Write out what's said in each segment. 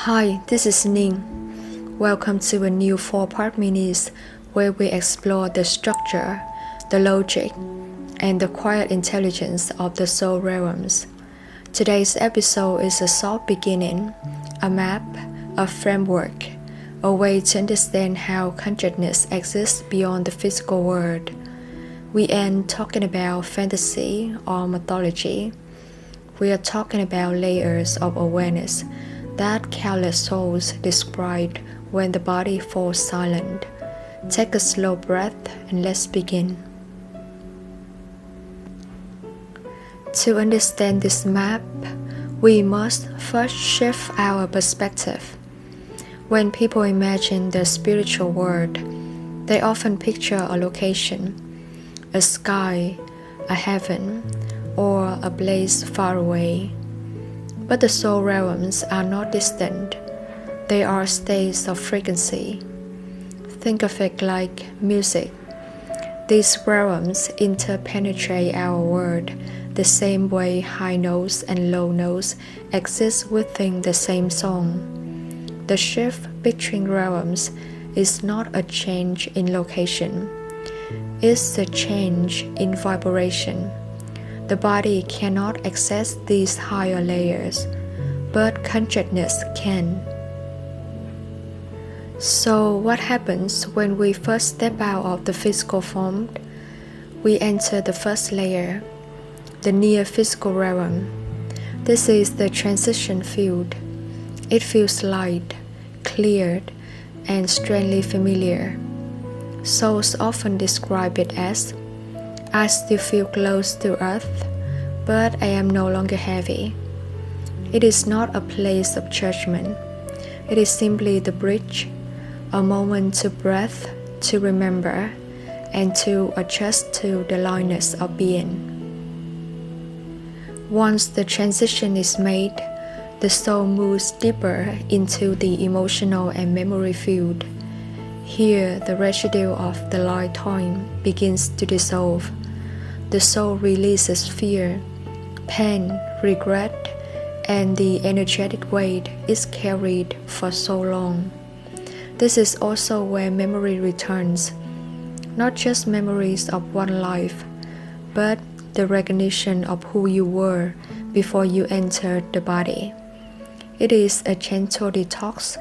Hi, this is Ning. Welcome to a new 4-part minis where we explore the structure, the logic, and the quiet intelligence of the soul realms. Today's episode is a soft beginning, a map, a framework, a way to understand how consciousness exists beyond the physical world. We ain't talking about fantasy or mythology. We are talking about layers of awareness that countless souls described when the body falls silent. Take a slow breath and let's begin. To understand this map, we must first shift our perspective. When people imagine the spiritual world, they often picture a location, a sky, a heaven, or a place far away. But the soul realms are not distant. They are states of frequency. Think of it like music. These realms interpenetrate our world the same way high notes and low notes exist within the same song. The shift between realms is not a change in location. It's a change in vibration. The body cannot access these higher layers, but consciousness can. So what happens when we first step out of the physical form? We enter the first layer, the near physical realm. This is the transition field. It feels light, cleared, and strangely familiar. Souls often describe it as, I still feel close to earth, but I am no longer heavy. It is not a place of judgment. It is simply the bridge, a moment to breathe, to remember, and to adjust to the lightness of being. Once the transition is made, the soul moves deeper into the emotional and memory field. Here, the residue of the lifetime begins to dissolve. The soul releases fear, pain, regret, and the energetic weight is carried for so long. This is also where memory returns, not just memories of one life, but the recognition of who you were before you entered the body. It is a gentle detox,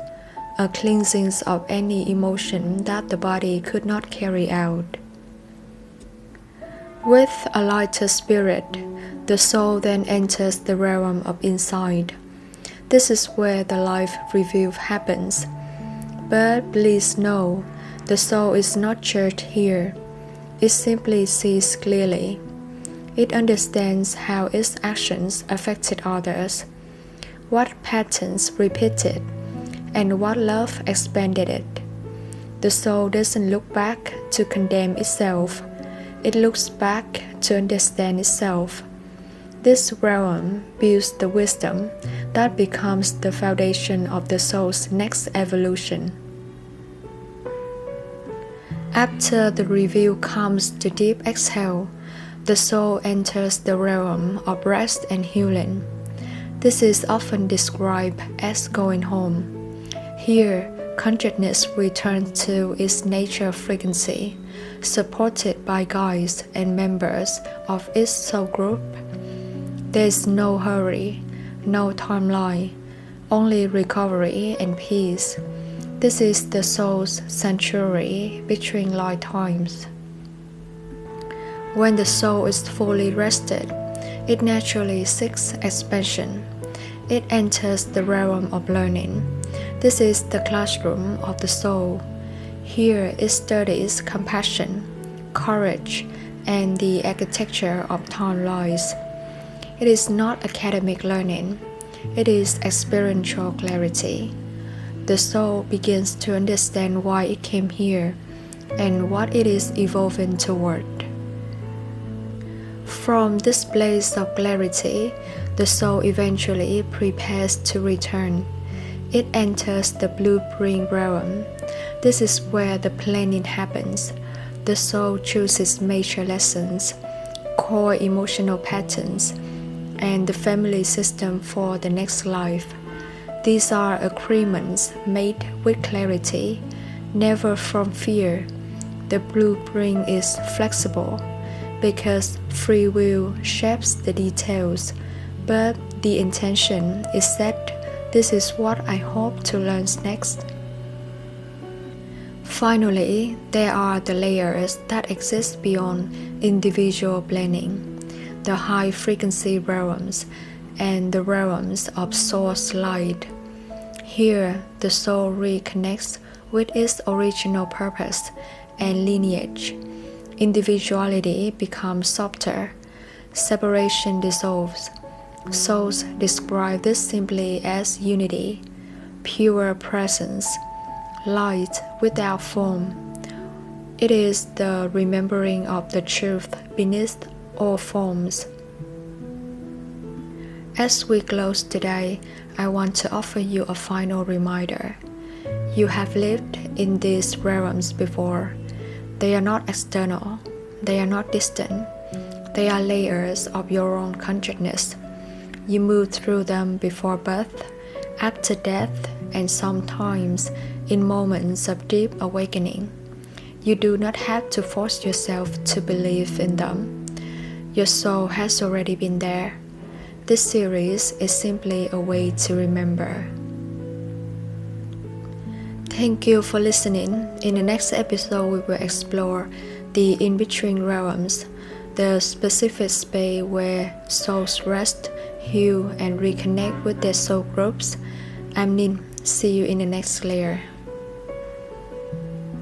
a cleansing of any emotion that the body could not carry out. With a lighter spirit, the soul then enters the realm of insight. This is where the life review happens. But please know, the soul is not judged here. It simply sees clearly. It understands how its actions affected others, what patterns repeated, and what love expanded it. The soul doesn't look back to condemn itself. It looks back to understand itself. This realm builds the wisdom that becomes the foundation of the soul's next evolution. After the review comes the deep exhale, the soul enters the realm of rest and healing. This is often described as going home. Here, consciousness returns to its natural frequency, supported by guides and members of its soul group. There is no hurry, no timeline, only recovery and peace. This is the soul's sanctuary between lifetimes. When the soul is fully rested, it naturally seeks expansion. It enters the realm of learning. This is the classroom of the soul. Here it studies compassion, courage, and the architecture of town lives. It is not academic learning. It is experiential clarity. The soul begins to understand why it came here and what it is evolving toward. From this place of clarity, the soul eventually prepares to return. It enters the blueprint realm. This is where the planning happens. The soul chooses major lessons, core emotional patterns, and the family system for the next life. These are agreements made with clarity, never from fear. The blueprint is flexible because free will shapes the details, but the intention is set. This is what I hope to learn next. Finally, there are the layers that exist beyond individual planning, the high-frequency realms and the realms of source light. Here, the soul reconnects with its original purpose and lineage. Individuality becomes softer. Separation dissolves. Souls describe this simply as unity, pure presence, light without form. It is the remembering of the truth beneath all forms. As we close today, I want to offer you a final reminder. You have lived in these realms before. They are not external. They are not distant. They are layers of your own consciousness. You move through them before birth, after death, and sometimes in moments of deep awakening. You do not have to force yourself to believe in them. Your soul has already been there. This series is simply a way to remember. Thank you for listening. In the next episode, we will explore the in-between realms, the specific space where souls rest, heal, and reconnect with their soul groups. I'm Ning. See you in the next layer.